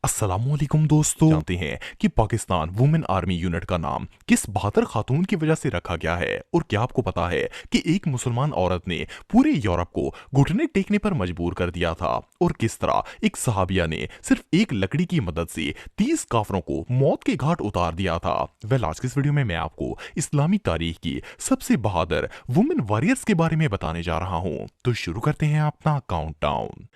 अस्सलामुअलैकुम दोस्तों, जानते हैं कि पाकिस्तान वुमेन आर्मी यूनिट का नाम किस बहादुर खातून की वजह से रखा गया है। और क्या आपको पता है कि एक मुसलमान औरत ने पूरे यूरोप को घुटने टेकने पर मजबूर कर दिया था और किस तरह एक सहाबिया ने सिर्फ एक लकड़ी की मदद से 30 काफरों को मौत के घाट उतार दिया था। आज की इस वीडियो में मैं आपको इस्लामी तारीख की सबसे बहादुर वुमेन वॉरियर्स के बारे में बताने जा रहा हूँ। तो शुरू करते हैं अपना काउंटडाउन।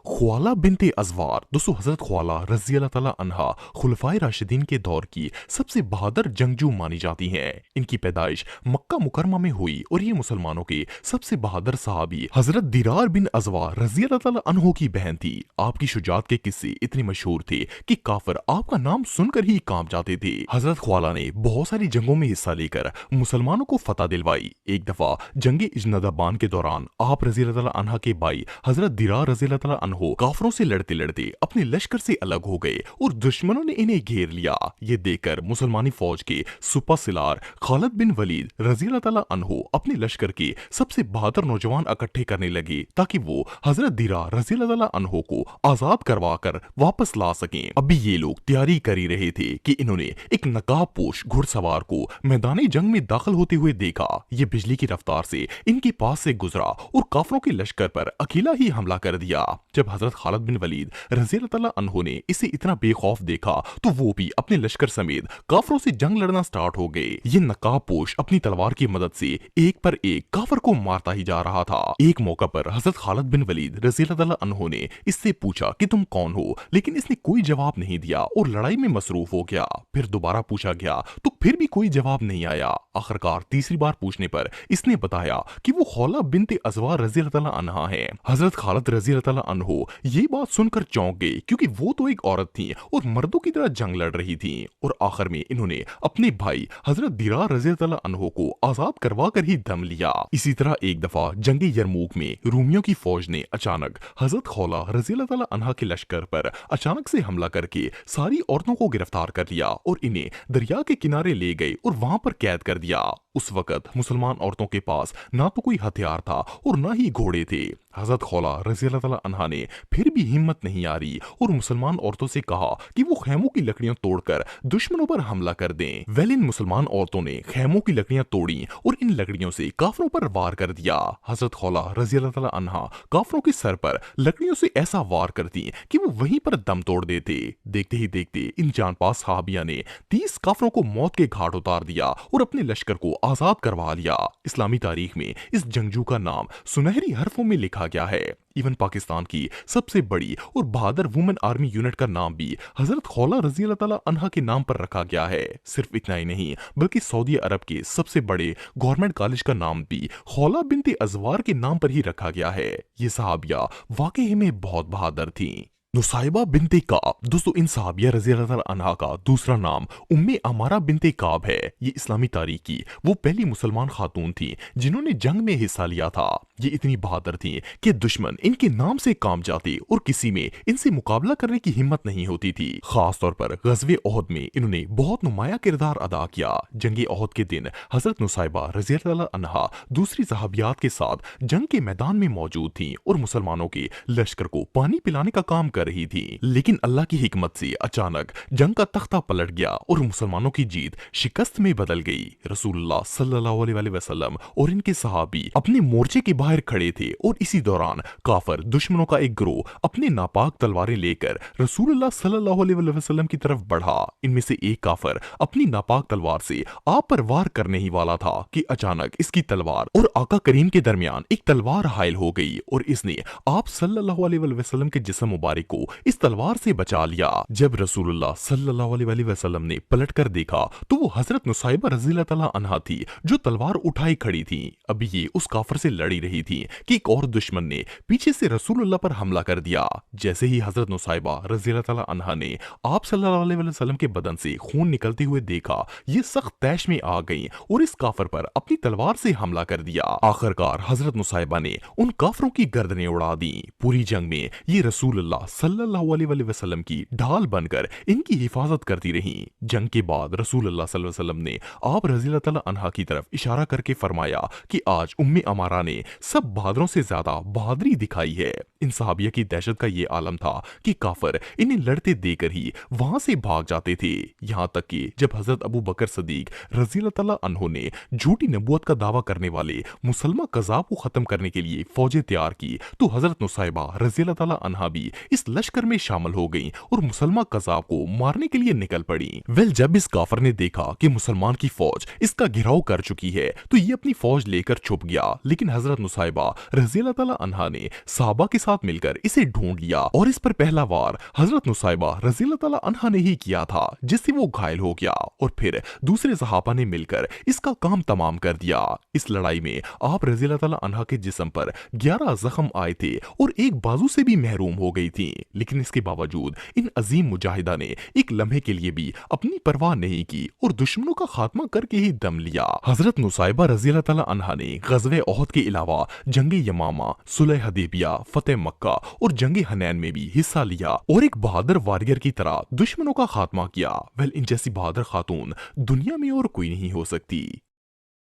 ख्वाला बिनते अजवार दोस्तों, हजरत ख्वाला रजी अल्लाह ताला अन्हा खुलफाए राशिदीन के दौर की सबसे बहादुर जंगजू मानी जाती हैं। इनकी पैदाइश मक्का मुकरमा में हुई और ये मुसलमानों के सबसे बहादुर सहाबी हजरत दिरार बिन अजवार रजी अल्लाह ताला अन्हो की बहन थी। आपकी शुजात के किस्से इतने मशहूर थे कि काफिर आपका नाम सुनकर ही कांप जाते थे। हजरत ख्वाला ने बहुत सारी जंगों में हिस्सा लेकर मुसलमानों को फतह दिलवाई। एक दफा जंगे इजनदाबान के दौरान आप रजी अल्लाह ताला अन्हा के भाई हजरत दिरार रजी अल्लाह ताला हो काफरों से लड़ते लड़ते अपने लश्कर से अलग हो गए और दुश्मनों ने इन्हें घेर लिया। ये देखकर मुसलमानी फौज के सुपरसिलार खालिद बिन वलीद रजी अल्लाह ताला अन्हो अपने लश्कर के सबसे बहादुर नौजवान इकट्ठे करने लगे ताकि वो हजरत दिरा रजी अल्लाह ताला अन्हो को आजाद करवा कर वापस ला सकें। अभी ये लोग तैयारी कर ही रहे थे कि इन्होंने एक नकाबपोश घुड़सवार को मैदानी जंग में दाखिल होते हुए देखा। ये बिजली की रफ्तार से इनके पास से गुजरा और काफरों के लश्कर पर अकेला ही हमला कर दिया। जब हजरत खालिद बिन वलीद रज़ी अल्लाह ताला अन्हो ने इसे इतना बेखौफ देखा तो वो भी अपने लश्कर समेत काफरों से जंग लड़ना स्टार्ट हो गए। ये नकाबपोश अपनी तलवार की मदद से एक पर एक काफर को मारता ही जा रहा था। एक मौका पर हजरत खालिद बिन वलीद रज़ी अल्लाह ताला अन्हो ने इससे पूछा कि तुम कौन हो, लेकिन इसने कोई जवाब नहीं दिया और लड़ाई में मसरूफ हो गया। फिर दोबारा पूछा गया तो फिर भी कोई जवाब नहीं आया। आखिरकार तीसरी बार पूछने पर इसने बताया कि वो ख्वाला बिनते अजवार रज़ी अल्लाह ताला अन्हा है। हजरत खालिद रज़ी अल्लाह ताला अन्हो ये बात सुनकर चौंक गए क्योंकि वो तो एक औरत थी और मर्दों की तरह जंग लड़ रही थी। और आखिर में इन्होंने अपने भाई हजरत दिरार रज़ी अल्लाह अन्हो को आजाद करवा कर ही दम लिया। इसी तरह एक दफा जंगे यरमूक में रूमियों की फौज ने अचानक हजरत ख्वाला रज़ी अल्लाह अन्हा के लश्कर पर अचानक से हमला करके सारी औरतों को गिरफ्तार कर लिया और इन्हें दरिया के किनारे ले गए और वहां पर कैद कर दिया। उस वक्त मुसलमान औरतों के पास ना तो कोई हथियार था और ना ही घोड़े थे। हजरत ख्वाला रज़ी अल्लाह ताला अन्हा ने फिर भी हिम्मत नहीं आ रही और मुसलमान औरतों से कहा कि वो खैमों की लकड़ियां तोड़कर दुश्मनों पर हमला कर दें। इन मुसलमान औरतों ने खैमों की लकड़ियां तोड़ी और इन लकड़ियों से काफरों पर वार कर दिया। हजरत ख्वाला रज़ी अल्लाह ताला अन्हा काफरों के सर पर लकड़ियों से ऐसा वार करती कि वो वहीं पर दम तोड़ देते। देखते ही देखते इन जानपास सहाबिया ने 30 काफरों को मौत के घाट उतार दिया और अपने लश्कर को आजाद करवा लिया। इस्लामी तारीख में इस जंगजू का नाम सुनहरी हरफों में लिखा गया है। इवन पाकिस्तान की सबसे बड़ी और बहादुर वुमेन आर्मी यूनिट का नाम भी हजरत ख्वाला रज़ी अल्लाह ताला अन्हा के नाम पर रखा गया है। सिर्फ इतना ही नहीं बल्कि सऊदी अरब के सबसे बड़े गवर्नमेंट कॉलेज का नाम भी ख्वाला बिनते अजवार के नाम पर ही रखा गया है। ये सहाबिया वाकई में बहुत बहादुर थी। नुसाइबा बिनते काब दोस्तों, इन सहाबिया रज़ी अल्लाह ताला अन्हा का दूसरा नाम उम्मे अमारा बिनते काब है। ये इस्लामी तारीख की वो पहली मुसलमान खातून थी जिन्होंने जंग में हिस्सा लिया था। ये इतनी बहादुर थी कि दुश्मन इनके नाम से कांप जाते और किसी में इनसे मुकाबला करने की हिम्मत नहीं होती थी। खास तौर पर गज़वे ओहद में इन्होंने बहुत नुमाया किरदार अदा किया। जंगे ओहद के दिन हजरत नुसाइबा रज़ी अल्लाह अन्हा दूसरी सहाबियात के साथ जंग के मैदान में मौजूद थी और मुसलमानों के लश्कर को पानी पिलाने का काम रही थी। लेकिन अल्लाह की हिकमत से अचानक जंग का तख्ता पलट गया और मुसलमानों की जीत शिकस्त में बदल गई। रसूलुल्लाह सल्लल्लाहु अलैहि वसल्लम और इनके सहाबी अपने मोर्चे के बाहर खड़े थे और इसी दौरान काफिर दुश्मनों का एक गिरोह अपने नापाक तलवारें लेकर रसूलुल्लाह सल्लल्लाहु अलैहि वसल्लम की तरफ बढ़ा। इनमें से एक काफिर अपनी नापाक तलवार से आप पर वार करने ही वाला था कि अचानक इसकी तलवार और आका करीम के दरमियान एक तलवार हायल हो गई और इसने आप सल्लल्लाहु अलैहि वसल्लम के जिस्म मुबारक को इस तलवार से बचा लिया। जब रसूलुल्लाह सल्लल्लाहु अलैहि वसल्लम ने पलटकर देखा तो वो हजरत नुसाइबा रज़ी अल्लाह ताला अन्हा थी जो तलवार उठाई खड़ी थी। अभी ये उस काफिर से लड़ी रही थी कि एक और दुश्मन ने पीछे से रसूलुल्लाह पर हमला कर दिया। जैसे ही हजरत नुसाइबा रज़ी अल्लाह ताला अन्हा ने आप सल्लल्लाहु अलैहि वसल्लम के बदन से खून निकलते हुए देखा, ये सख्त तैश में आ गई और इस काफिर पर अपनी तलवार से हमला कर दिया। आखिरकार हजरत नुसाइबा ने उन काफिरों की गर्दनें उड़ा दी। पूरी जंग में ये रसूलुल्लाह सल्लल्लाहु अलैहि वसल्लम की ढाल बनकर इनकी हिफाजत करती रहीं। जंग के बाद रसूल अल्लाह सल्लल्लाहु अलैहि वसल्लम ने आप रज़ी अल्लाह तआला अन्हा की तरफ इशारा करके फरमाया कि आज उम्मे अमारा ने सब बहादुरों से ज्यादा बहादुरी दिखाई है। इन सहाबिया की दहशत का ये आलम था कि काफिर इन्हें लड़ते देकर ही वहां से भाग जाते थे। यहाँ तक कि जब हजरत अबू बकर सदीक रज़ी अल्लाह तआला अन्हु ने झूठी नबूवत का दावा करने वाले मुसलमान कज़ाब को खत्म करने के लिए फौजें तैयार की, तो हजरत नुसैबा रज़ी अल्लाह तआला अन्हा भी इस लश्कर में शामिल हो गईं और मुसलमान कज़ाब को मारने के लिए निकल पड़ी। जब इस काफिर ने देखा कि मुसलमान की फौज इसका घिराव कर चुकी है, तो ये अपनी फौज लेकर छुप गया। लेकिन हजरत नुसैबा रज़ी अल्लाह तआला अन्हा ने सहाबा के साथ मिलकर इसे ढूंढ लिया और इस पर पहला वार हजरत नुसैबा रज़ी अल्लाह तआला अन्हा ने ही किया था, जिससे वो घायल हो गया और फिर दूसरे सहाबा ने मिलकर इसका काम तमाम कर दिया। इस लड़ाई में आप रज़ी अल्लाह तआला अन्हा के जिस्म पर 11 जख्म आए थे और एक बाजू से भी महरूम हो गई थी। लेकिन इसके बावजूद इन अजीम मुजाहिदा ने एक लम्हे के लिए भी अपनी परवाह नहीं की और दुश्मनों का खात्मा करके ही दम लिया। हजरत नुसैबा रज़ी अल्लाह तआला अन्हा ने ग़ज़वे ओहद के अलावा जंग यमामा, सुलह हदीबिया, फतेह मक्का और जंग हनैन में भी हिस्सा लिया और एक बहादुर वॉरियर की तरह दुश्मनों का खात्मा किया। इन जैसी बहादुर खातून दुनिया में और कोई नहीं हो सकती।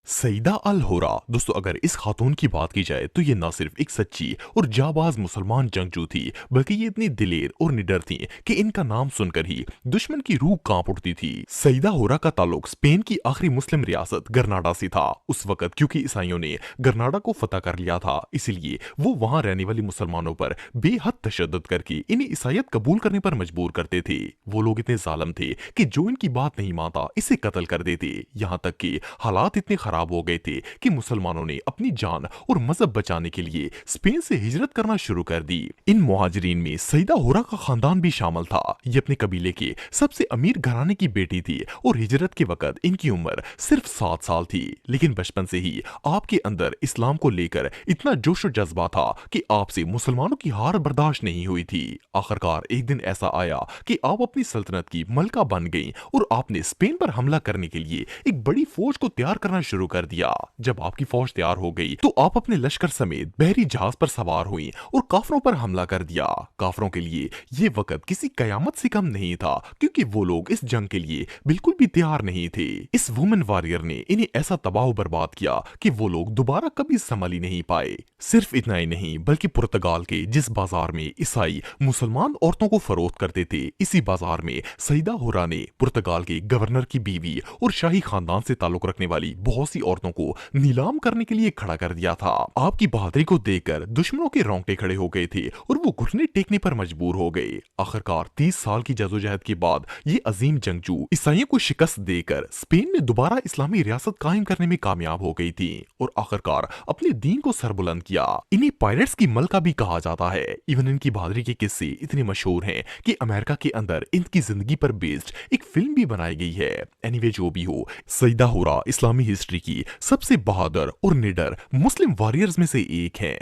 सईदा अल हुरा। दोस्तों, अगर इस खातून की बात की जाए तो ये ना सिर्फ एक सच्ची और जाबाज मुसलमान जंगजू थी, बल्कि ये इतनी दिलेर और निडर थी कि इनका नाम सुनकर ही दुश्मन की रूह कांप उठती थी। सईदा हुरा का ताल्लुक स्पेन की आखिरी मुस्लिम रियासत ग्रनाडा से था। उस वक्त क्योंकि ईसाइयों ने ग्रनाडा को फतह कर लिया था, इसलिए वो वहां रहने वाले मुसलमानों पर बेहद तशद्दुद करके इन्हें ईसाइयत कबूल करने पर मजबूर करते थे। वो लोग इतने जालिम थे कि जो इनकी बात नहीं मानता इसे कत्ल कर देते। यहाँ तक कि हालात इतने खराब हो गए थे कि मुसलमानों ने अपनी जान और मजहब बचाने के लिए स्पेन से हिजरत करना शुरू कर दी। इन मुहाजिरीन में सईदा हुरा का खानदान भी शामिल था। ये अपने कबीले के सबसे अमीर घराने की बेटी थी और हिजरत के वक्त इनकी उम्र सिर्फ 7 साल थी। लेकिन बचपन से ही आपके अंदर इस्लाम को लेकर इतना जोश और जज्बा था कि आपसे मुसलमानों की हार बर्दाश्त नहीं हुई थी। आखिरकार एक दिन ऐसा आया कि आप अपनी सल्तनत की मलका बन गई और आपने स्पेन पर हमला करने के लिए एक बड़ी फौज को तैयार करना शुरू कर दिया। जब आपकी फौज तैयार हो गई तो आप अपने लश्कर समेत बहरी जहाज पर सवार हुई और काफरों पर हमला कर दिया। काफरों के लिए ये वक्त किसी कयामत से कम नहीं था, क्योंकि वो लोग इस जंग के लिए बिल्कुल भी तैयार नहीं थे। इस वुमेन वॉरियर ने इन्हें ऐसा तबाह बर्बाद किया कि वो लोग दोबारा कभी संभल ही नहीं पाए। सिर्फ इतना ही नहीं, बल्कि पुर्तगाल के जिस बाजार में ईसाई मुसलमान औरतों को फरोख्त करते थे, इसी बाजार में सईदा हुरा ने पुर्तगाल के गवर्नर की बीवी और शाही खानदान से ताल्लुक रखने वाली बहुत सी औरतों को नीलाम करने के लिए खड़ा कर दिया था। आपकी बहादुरी को देखकर दुश्मनों के रोंगटे खड़े हो गए थे और वो घुटने टेकने पर मजबूर हो गए। आखिरकार 30 साल की जदोजहद के बाद ये अजीम जंगजू ईसाइयों को शिकस्त देकर स्पेन में दोबारा इस्लामी रियासत कायम करने में कामयाब हो गई थी और आखिरकार अपने दीन को सरबुलंद किया। इन्हें पायरेट्स की मलका भी कहा जाता है। इवन इनकी बहादुरी के किस्से इतने मशहूर हैं कि अमेरिका के अंदर इनकी जिंदगी पर बेस्ड एक फिल्म भी बनाई गई है। एनीवे, जो भी हो, सईदा हुरा इस्लामी हिस्ट्री की सबसे बहादुर और निडर मुस्लिम वॉरियर्स में से एक है।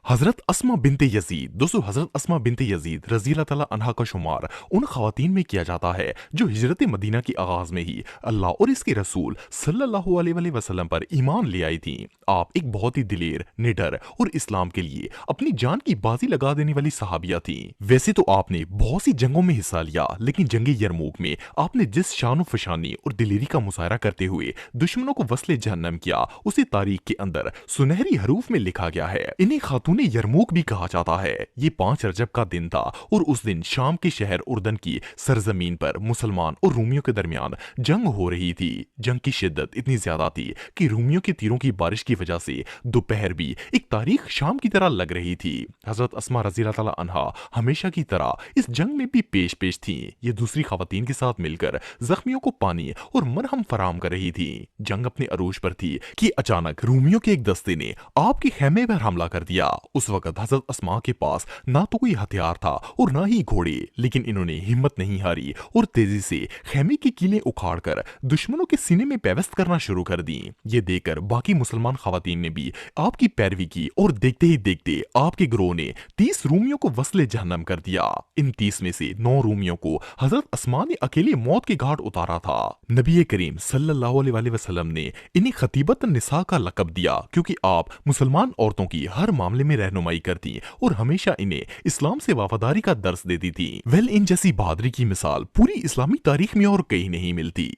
हजरत अस्मा बिनते यजीद। दोस्तों, हजरत अस्मा बिनते यजीद रज़ी अल्लाह तआला अन्हा का शुमार उन खवातीन में किया जाता है जो हिजरत मदीना के आगाज में ही अल्लाह और इसके रसूल सल्लल्लाहु अलैहि वसल्लम पर ईमान ले आई थी। आप एक बहुत ही दिलेर, निडर और इस्लाम के लिए अपनी जान की बाजी लगा देने वाली सहाबिया थी। वैसे तो आपने बहुत सी जंगों में हिस्सा लिया, लेकिन जंग यरमूक में आपने जिस शान फशानी और दिलेरी का मुजाहरा करते हुए दुश्मनों को वस्ले जहन्नम किया, उसे तारीख के अंदर सुनहरी हरूफ में लिखा गया है। इन्हें खातून यरमूक भी कहा जाता है। ये 5 रजब का दिन था और उस दिन शाम के शहर उर्दन की सरजमीन पर मुसलमान और रूमियों के दरमियान जंग हो रही थी। जंग की शिद्दत इतनी ज्यादा थी कि रूमियों के तीरों की बारिश की वजह से दोपहर भी एक तारीख शाम की तरह लग रही थी। हजरत अस्मा रज़ी अल्लाह तआला अन्हा हमेशा की तरह इस जंग में भी पेश थी। ये दूसरी खवातीन के साथ मिलकर जख्मियों को पानी और मरहम फराम कर रही थी। जंग अपने अरूज पर थी कि अचानक रूमियों के एक दस्ते ने आपके खेमे पर हमला कर दिया। उस वक्त हजरत अस्मा के पास ना तो कोई हथियार था और ना ही घोड़े, लेकिन इन्होंने हिम्मत नहीं हारी और तेजी से खेमे की कीलें उखाड़कर दुश्मनों के सीने में पेवस्त करना शुरू कर दी। ये देखकर बाकी मुसलमान खवातीन ने भी आपकी पैरवी की और देखते ही देखते आपके गिरोह ने 30 रूमियों को वस्ले जहन्नम कर दिया। इन 30 में से 9 रूमियों को हजरत अस्मा ने अकेले मौत के घाट उतारा था। नबी करीम सल्लल्लाहु अलैहि वसल्लम ने इन्हें खतीबत निसा का लकब दिया, क्योंकि आप मुसलमान औरतों की हर मामले में میں رہنمائی کرتی اور ہمیشہ انہیں اسلام سے وفاداری کا درس دیتی تھی۔ ان جیسی بہادری کی مثال پوری اسلامی تاریخ میں اور کہیں نہیں ملتی۔